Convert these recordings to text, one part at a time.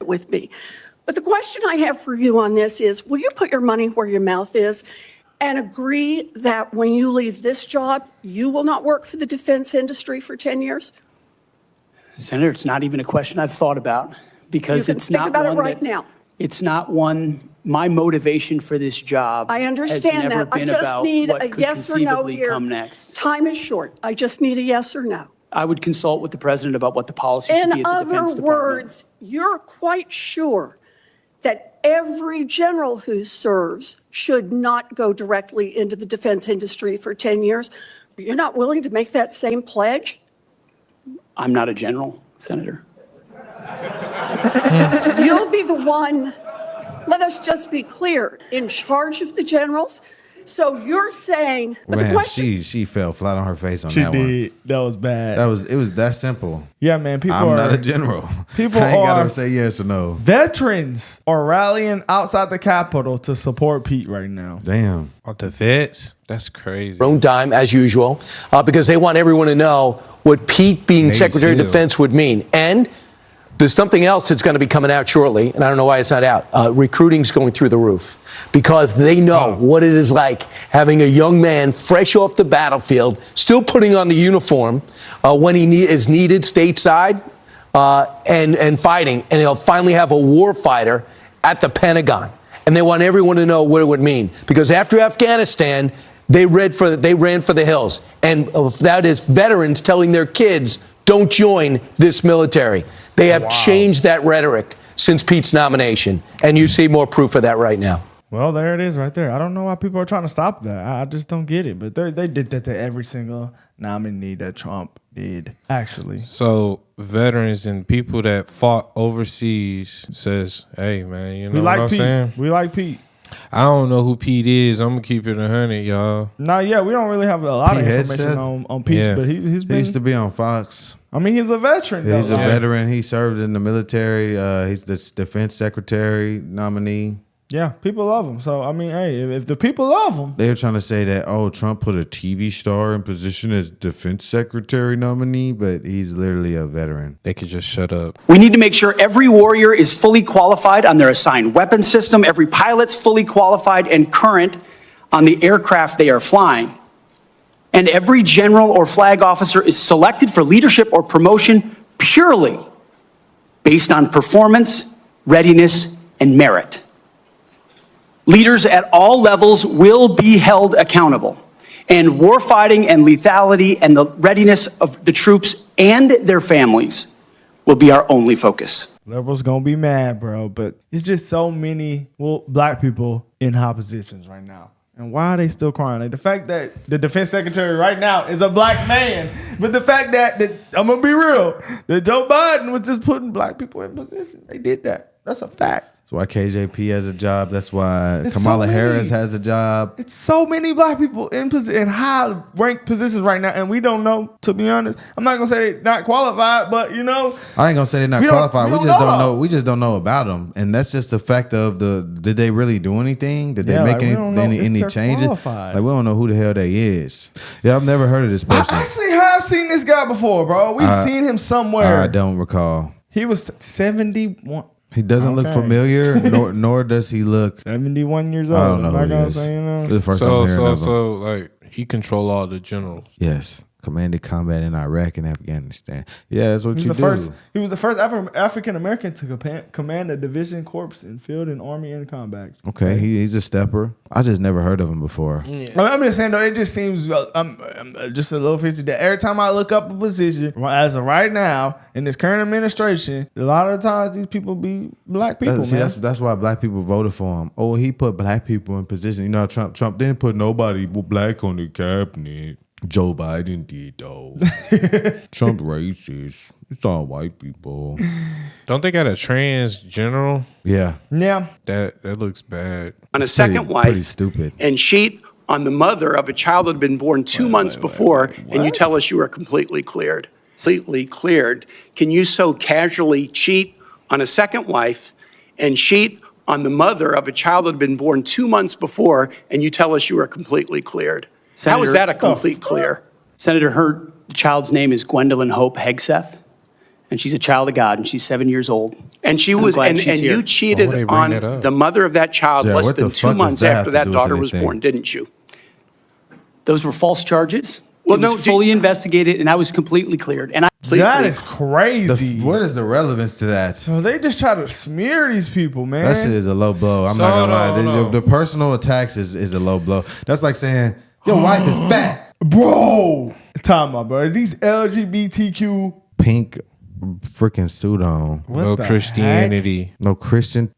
with me. But the question I have for you on this is, will you put your money where your mouth is and agree that when you leave this job, you will not work for the defense industry for 10 years? Senator, it's not even a question I've thought about because You can it's think not about one it right that, now. It's not one, my motivation for this job I understand has never that. I been just about need what a could yes or no conceivably here. come next. Time is short. I just need a yes or no. I would consult with the president about what the policy should be In at the Defense other Department. words, you're quite sure that every general who serves should not go directly into the defense industry for 10 years. But you're not willing to make that same pledge? I'm not a general, Senator. You'll be the one, let us just be clear, in charge of the generals. So you're saying, but the Man, question, she fell flat on her face on She that one. did. That was bad. It was that simple. Yeah, man. People I'm are not a general. People I ain't are gotta say yes or no. veterans are rallying outside the Capitol to support Pete right now. Damn. On the vets? That's crazy. Own dime, as usual, because they want everyone to know what Pete being Navy Secretary of SEAL. Defense would mean. And there's something else that's going to be coming out shortly, and I don't know why it's not out. Recruiting's going through the roof because they know what it is like having a young man fresh off the battlefield, still putting on the uniform when he is needed stateside and fighting. And he'll finally have a war fighter at the Pentagon. And they want everyone to know what it would mean. Because after Afghanistan, they ran for the hills. And that is veterans telling their kids, don't join this military. They have changed that rhetoric since Pete's nomination. And you see more proof of that right now. Well, there it is right there. I don't know why people are trying to stop that. I just don't get it. But they did that to every single nominee that Trump did, actually. So veterans and people that fought overseas says, hey, man, you know We what like I'm Pete. saying? We like Pete. I don't know who Pete is. I'm going to keep it 100, y'all. Nah, yeah, we don't really have a lot Pete of information Hegseth? on Pete, Yeah. but he's He been. used to be on Fox. I mean, he's a veteran. He's a though. veteran. He served in the military. He's the defense secretary nominee. Yeah, people love him. So, I mean, hey, if the people love him. They were trying to say that, Trump put a TV star in position as defense secretary nominee, but he's literally a veteran. They could just shut up. We need to make sure every warrior is fully qualified on their assigned weapon system, every pilot's fully qualified and current on the aircraft they are flying. And every general or flag officer is selected for leadership or promotion purely based on performance, readiness, and merit. Leaders at all levels will be held accountable, and warfighting and lethality and the readiness of the troops and their families will be our only focus. Liberals gonna be mad, bro, but it's just so many black people in high positions right now. And why are they still crying? Like the fact that the defense secretary right now is a black man, but the fact that I'm gonna be real, that Joe Biden was just putting black people in position. They did that. That's a fact. That's why KJP has a job. That's why It's Kamala so Harris many. has a job. It's so many black people in high ranked positions right now, and we don't know. To be honest, I'm not gonna say they're not qualified, but you know, I ain't gonna say they're not We don't- qualified. we We don't just know. don't know. We just don't know about them, and that's just the fact of did they really do anything? Did they Yeah, make like, we don't know if any they're changes? qualified. Like we don't know who the hell they is. Yeah, I've never heard of this I person. actually have seen this guy before, bro. We've seen him somewhere. I don't recall. He was 71. He doesn't look Okay. familiar, nor does he look. 71 years old. I don't know I'm who not he gonna is. say, you know. This is the first time I'm hearing of him. Like, he control all the generals. Yes, commanded combat in Iraq and Afghanistan. Yeah, that's what He you was do. he was the first African American to command a division corps in field and army and combat. Okay, he's a stepper. I just never heard of him before. I mean, I'm just saying though, it just seems I'm just a little fishy that every time I look up a position, as of right now in this current administration, a lot of the times these people be black people, See, man. that's why black people voted for him. Oh, he put black people in position. You know, Trump didn't put nobody black on the cabinet. Joe Biden did though. Trump racist. It's all white people. Don't they got a trans general? Yeah, Yeah. That looks bad. On a It's second pretty wife stupid. and cheat on the mother of a child that had been born 2 months before, and you tell us you are completely cleared. Completely cleared. Can you so casually cheat on a second wife and cheat on the mother of a child that had been born 2 months before, and you tell us you are completely cleared? How is that a complete clear? Senator, her child's name is Gwendolyn Hope Hegseth, and she's a child of God, and she's 7 years old. And she I'm was, glad and she's you here. cheated Why would they bring on that up? the mother of that child Yeah, less what the than fuck 2 does months that have after to that do with daughter was anything? born, didn't you? Those were false charges. Well, It was no, do- fully investigated, and I was completely cleared. And I That is crazy. What is the relevance to that? So they just try to smear these people, man. That shit is a low blow. I'm So, not gonna lie. hold on. The personal attacks is a low blow. That's like saying your wife is fat. Bro, time out, bro. These LGBTQ. Pink freaking suit on. What No the Christianity. No Christian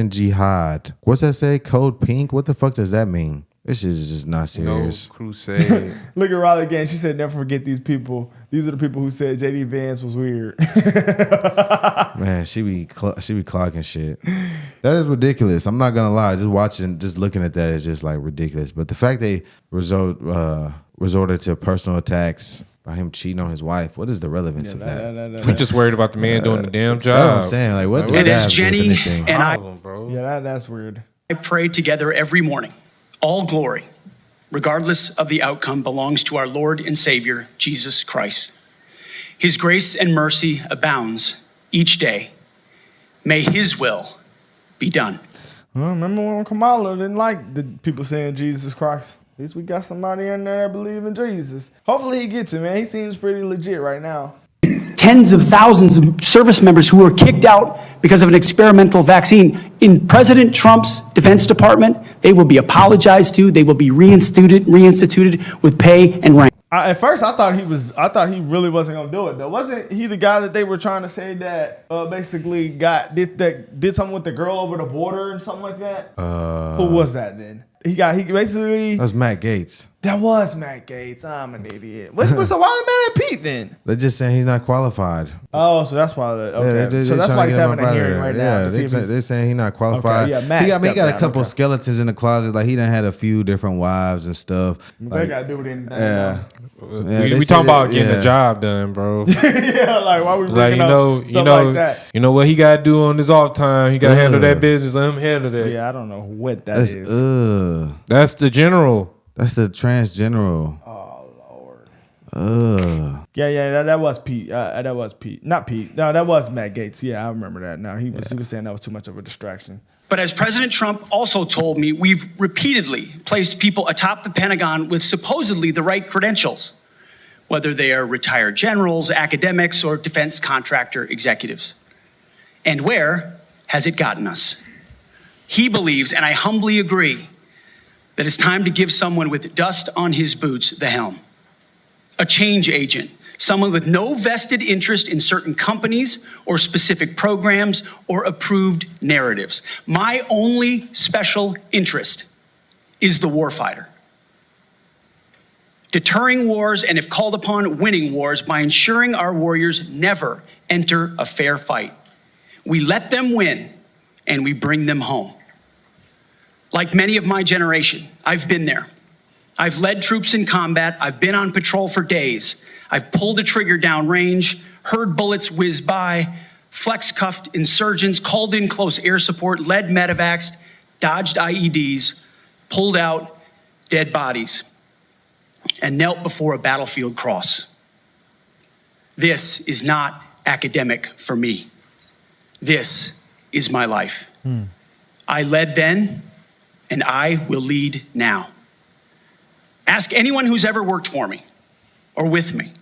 jihad. What's that say? Code pink? What the fuck does that mean? This shit is just not No serious. crusade. heck? Look at Riley again. She said, "Never forget these people. These are the people who said JD Vance was weird." Man, she be clocking shit. That is ridiculous. I'm not gonna lie. Just looking at that is just like ridiculous. But the fact they resorted to personal attacks by him cheating on his wife, what is the relevance of that? We just worried about the man doing the damn That's what I'm job. saying. Like, what does And that as have to do with Jenny anything? and I Problem, bro. Yeah, that's weird. pray together every morning, all glory, regardless of the outcome, belongs to our Lord and Savior, Jesus Christ. His grace and mercy abounds each day. May his will be done. Well, remember when Kamala didn't like the people saying Jesus Christ? At least we got somebody in there that believe in Jesus. Hopefully he gets it, man. He seems pretty legit right now. Tens of thousands of service members who were kicked out because of an experimental vaccine. In President Trump's Defense Department, they will be apologized to. They will be reinstituted with pay and rank. At first, I thought he really wasn't gonna do it though. Wasn't he the guy that they were trying to say that basically did something with the girl over the border and something like that? Who was that then? He basically. That was Matt Gaetz. That was Matt Gaetz. I'm an idiot. So why they mad at Pete then? They're just saying he's not qualified. Oh, so that's why. Okay. Yeah, so that's why he's having a hearing right now. Yeah, To see if he's- they're saying he's not qualified. Okay, yeah, Matt he got stepped a down, couple okay. skeletons in the closet. Like he done had a few different wives and stuff. They Like, gotta do with anything. yeah. Yeah, they we said talking about it- getting yeah. the job done, bro. Yeah, like why we Like bringing up stuff like that? you know what he got to do on his off time. He got to handle that business. Let him handle that. Yeah, I don't know what that That's is. That's the general. That's the transgeneral. Oh Lord. Yeah, that was Pete. That was Pete. Not Pete. No, that was Matt Gaetz. Yeah, I remember that. Now he was saying that was too much of a distraction. But as President Trump also told me, we've repeatedly placed people atop the Pentagon with supposedly the right credentials, whether they are retired generals, academics, or defense contractor executives. And where has it gotten us? He believes, and I humbly agree, that it's time to give someone with dust on his boots the helm. A change agent, someone with no vested interest in certain companies or specific programs or approved narratives. My only special interest is the warfighter. Deterring wars, and if called upon, winning wars by ensuring our warriors never enter a fair fight. We let them win and we bring them home. Like many of my generation, I've been there. I've led troops in combat. I've been on patrol for days. I've pulled a trigger down range, heard bullets whiz by, flex-cuffed insurgents, called in close air support, led medevacs, dodged IEDs, pulled out dead bodies, and knelt before a battlefield cross. This is not academic for me. This is my life. I led then, and I will lead now. Ask anyone who's ever worked for me or with me.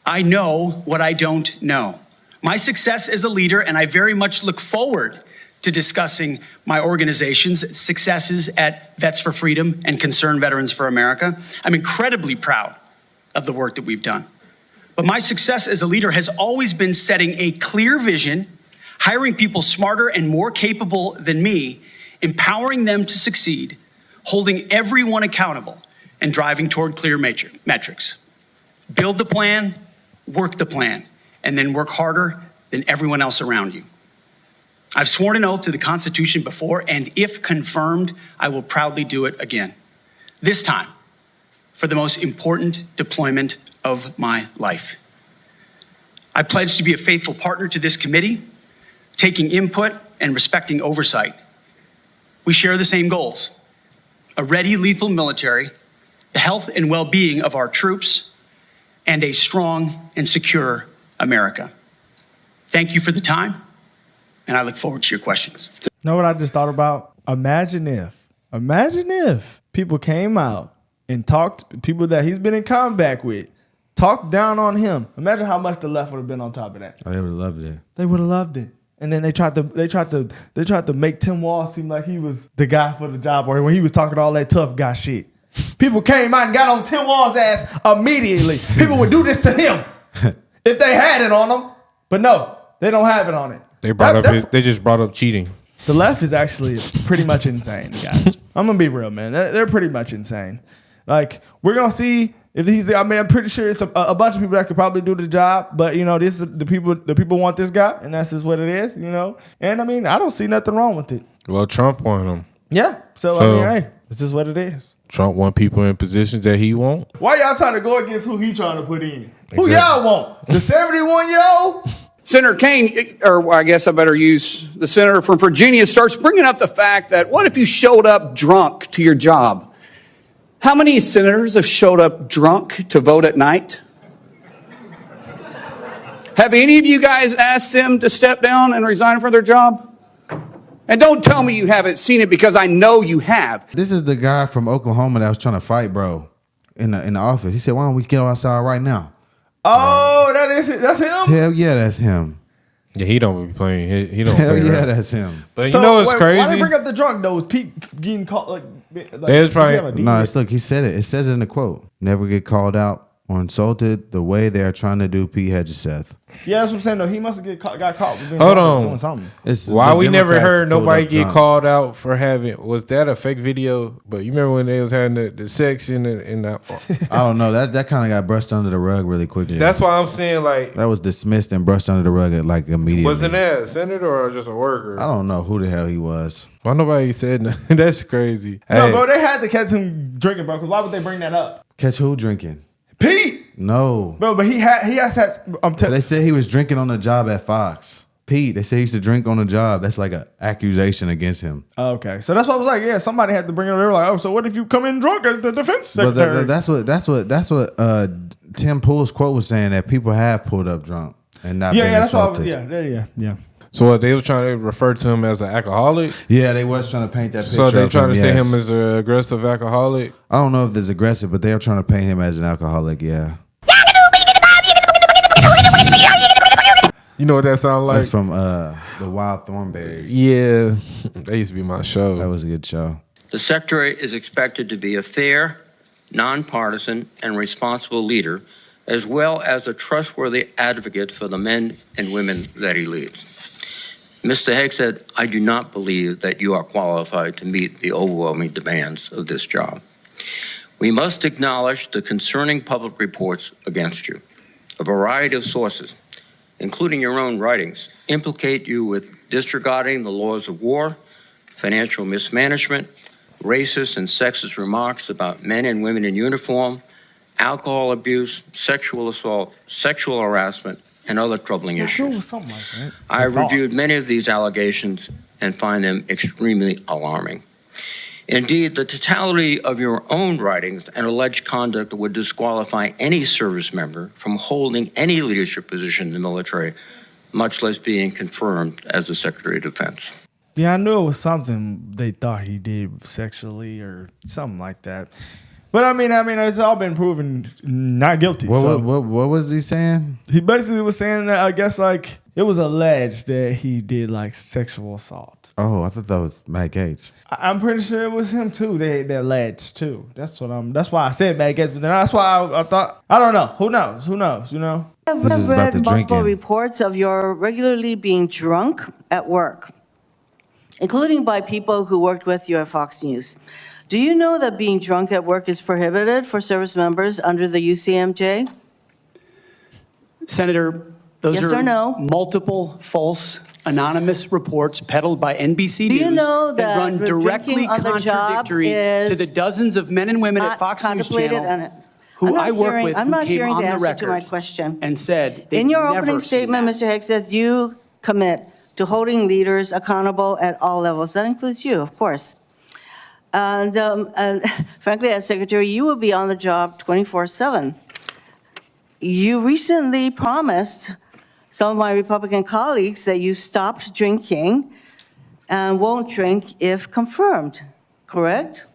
I know what I don't know. My success as a leader, and I very much look forward to discussing my organization's successes at Vets for Freedom and Concerned Veterans for America. I'm incredibly proud of the work that we've done. But my success as a leader has always been setting a clear vision, hiring people smarter and more capable than me, empowering them to succeed, holding everyone accountable, and driving toward clear metrics. Build the plan, work the plan, and then work harder than everyone else around you. I've sworn an oath to the Constitution before, and if confirmed, I will proudly do it again. This time, for the most important deployment of my life. I pledge to be a faithful partner to this committee, taking input and respecting oversight. We share the same goals: a ready, lethal military, the health and well-being of our troops, and a strong and secure America. Thank you for the time, and I look forward to your questions. Know what I just thought about? Imagine if people came out and talked, people that he's been in combat with, talked down on him. Imagine how much the left would have been on top of that. Oh, they would have loved it. They would have loved it. And then they tried to make Tim Walz seem like he was the guy for the job, or when he was talking all that tough guy shit. People came out and got on Tim Walz's ass immediately. People would do this to him if they had it on them. But no, they don't have it on it. They just brought up cheating. The left is actually pretty much insane, guys. I'm gonna be real, man. They're pretty much insane. Like, we're gonna see if he's. I mean, I'm pretty sure it's a bunch of people that could probably do the job, but this is the people. The people want this guy, and that's just what it is, And I mean, I don't see nothing wrong with it. Well, Trump wanted him. Yeah. So I mean, hey, this is what it is. Trump want people in positions that he won't. Why y'all trying to go against who he trying to put in? Who y'all want? The 71-year-old? Senator Kane, or I guess I better use the senator from Virginia, starts bringing up the fact that what if you showed up drunk to your job? How many senators have showed up drunk to vote at night? Have any of you guys asked them to step down and resign from their job? And don't tell me you haven't seen it, because I know you have. This is the guy from Oklahoma that was trying to fight, bro, in the office. He said, "Why don't we get outside right now?" Oh, that is it. That's him? Hell yeah, that's him. Yeah, he don't be playing. He don't. Hell play yeah, around. that's him. But you know what's crazy? Why they bring up the drunk though? Was Pete getting caught like It's probably- No, look, he said it. It says it in the quote. Never get called out or insulted the way they are trying to do Pete Hegseth. Yeah, that's what I'm saying though. He must have got caught with being Hold drunk or on. doing something. It's Why the we never Democrats heard pulled nobody up get Trump. called out for having? Was that a fake video? But you remember when they was having the sex in that? I don't know. That kind of got brushed under the rug really quickly. That's why I'm saying, like, That was dismissed and brushed under the rug like immediately. wasn't that a senator or just a worker? I don't know who the hell he was. Why nobody said nothing? That's crazy. No, Hey, bro, they had to catch him drinking, bro. Because why would they bring that up? Catch who drinking? Pete, No. bro, but he has had. They said he was drinking on the job at Fox. Pete, they said he used to drink on the job. That's like an accusation against him. Okay, so that's what I was like. Yeah, somebody had to bring it up. They were like, "Oh, so what if you come in drunk as the defense secretary?" But that's what Tim Pool's quote was saying, that people have pulled up drunk and not been that's what I was, insulted. yeah. so what, they was trying to refer to him as an alcoholic. Yeah, they was trying to paint that picture. So they of trying to say yes. him as an aggressive alcoholic. I don't know if it's aggressive, but they are trying to paint him as an alcoholic. Yeah, You know what that sounds like? that's from the Wild Thornberries. Yeah, that used to be my show. That was a good show. The Secretary is expected to be a fair, nonpartisan, and responsible leader, as well as a trustworthy advocate for the men and women that he leads. Mr. Hegseth, I do not believe that you are qualified to meet the overwhelming demands of this job. We must acknowledge the concerning public reports against you. A variety of sources, including your own writings, implicate you with disregarding the laws of war, financial mismanagement, racist and sexist remarks about men and women in uniform, alcohol abuse, sexual assault, sexual harassment, and other troubling It issues. was something like that. I have reviewed many of these allegations and find them extremely alarming. Indeed, the totality of your own writings and alleged conduct would disqualify any service member from holding any leadership position in the military, much less being confirmed as the Secretary of Defense. Yeah, I knew it was something they thought he did sexually or something like that. But I mean, it's all been proven not guilty. What was he saying? He basically was saying that I guess like it was alleged that he did like sexual assault. Oh, I thought that was Matt Gaetz. I'm pretty sure it was him too. They alleged too. That's why I said Matt Gaetz. But then that's why I thought I don't know. Who knows? You know. I've This is about read the multiple drinking. reports of your regularly being drunk at work, including by people who worked with you at Fox News. Do you know that being drunk at work is prohibited for service members under the UCMJ? Senator, those Yes are or no? multiple false anonymous reports peddled by NBC Do you News know that run directly drinking on the job contradictory is to the dozens of men and women at Not Fox News contemplated Channel and- who I'm not I work hearing- with I'm who not came hearing on the the answer to record my question. and said they've In your never opening seen statement, that. Mr. Hegseth, you commit to holding leaders accountable at all levels. That includes you, of course. And frankly, as secretary, you will be on the job 24/7. You recently promised some of my Republican colleagues that you stopped drinking and won't drink if confirmed, correct?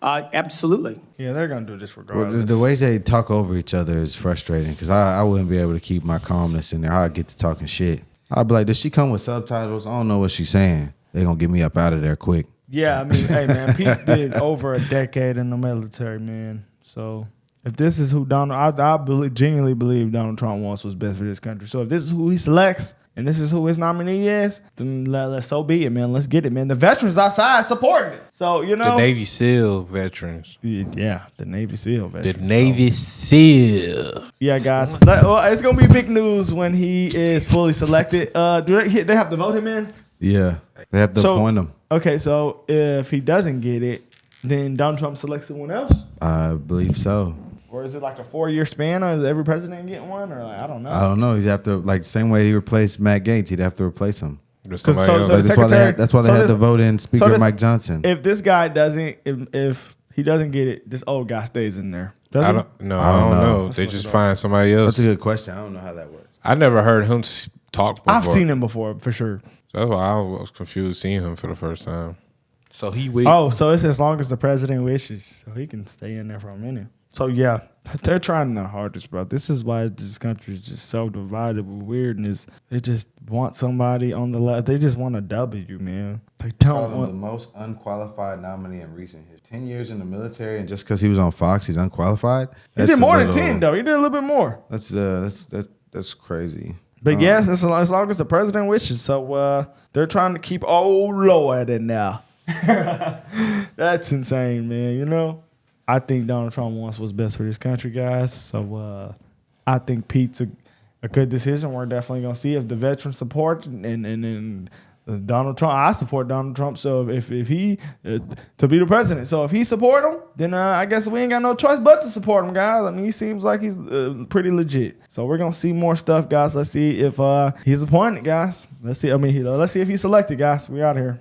Absolutely. Yeah, they're gonna do this Well, regardless. the ways they talk over each other is frustrating because I wouldn't be able to keep my calmness in there. I'd get to talking shit. I'd be like, does she come with subtitles? I don't know what she's saying. They gonna get me up out of there quick. Yeah, I mean, hey man, Pete did over a decade in the military, man. So if this is who genuinely believe Donald Trump wants what's best for this country. So if this is who he selects and this is who his nominee is, then let's so be it, man. Let's get it, man. The veterans outside supporting it. So you know, The Navy SEAL veterans. yeah, the Navy SEAL The veterans. Navy SEAL. Yeah, guys, it's gonna be big news when he is fully selected. Do they have to vote him in? Yeah, they have to appoint him. Okay, so if he doesn't get it, then Donald Trump selects someone else, I believe so. or is it like a 4-year span, or is every president getting one, or like I don't know. I don't know. He'd have to, like, the same way he replaced Matt Gaetz, he'd have to replace him. Or somebody so else. the That's why they had to vote in Speaker Mike Johnson. If this guy doesn't, if he doesn't get it, this old guy stays in there. I Doesn't? don't know. They just find somebody else. That's a good question. I don't know how that works. I never heard him talk before. I've seen him before for sure. So that's why I was confused seeing him for the first time. So he weak. Oh, so it's as long as the president wishes, so he can stay in there for a minute. So yeah, they're trying their hardest, bro. This is why this country is just so divided with weirdness. They just want somebody on the left. They just want a W, man. They don't Called him the want. most unqualified nominee in recent history. 10 years in the military, and just because he was on Fox, he's unqualified. He did more than 10, though. He did a little bit more. That's crazy. But yes, as long as the president wishes. So they're trying to keep old Lord in there. That's insane, man. You know, I think Donald Trump wants what's best for this country, guys. So I think Pete's a good decision. We're definitely gonna see if the veterans support and Donald Trump. I support Donald Trump. So if he to be the president, so if he support him, then I guess we ain't got no choice but to support him, guys. I mean, he seems like he's pretty legit. So we're gonna see more stuff, guys. Let's see if he's appointed, guys. Let's see. Let's see if he's selected, guys. We out here.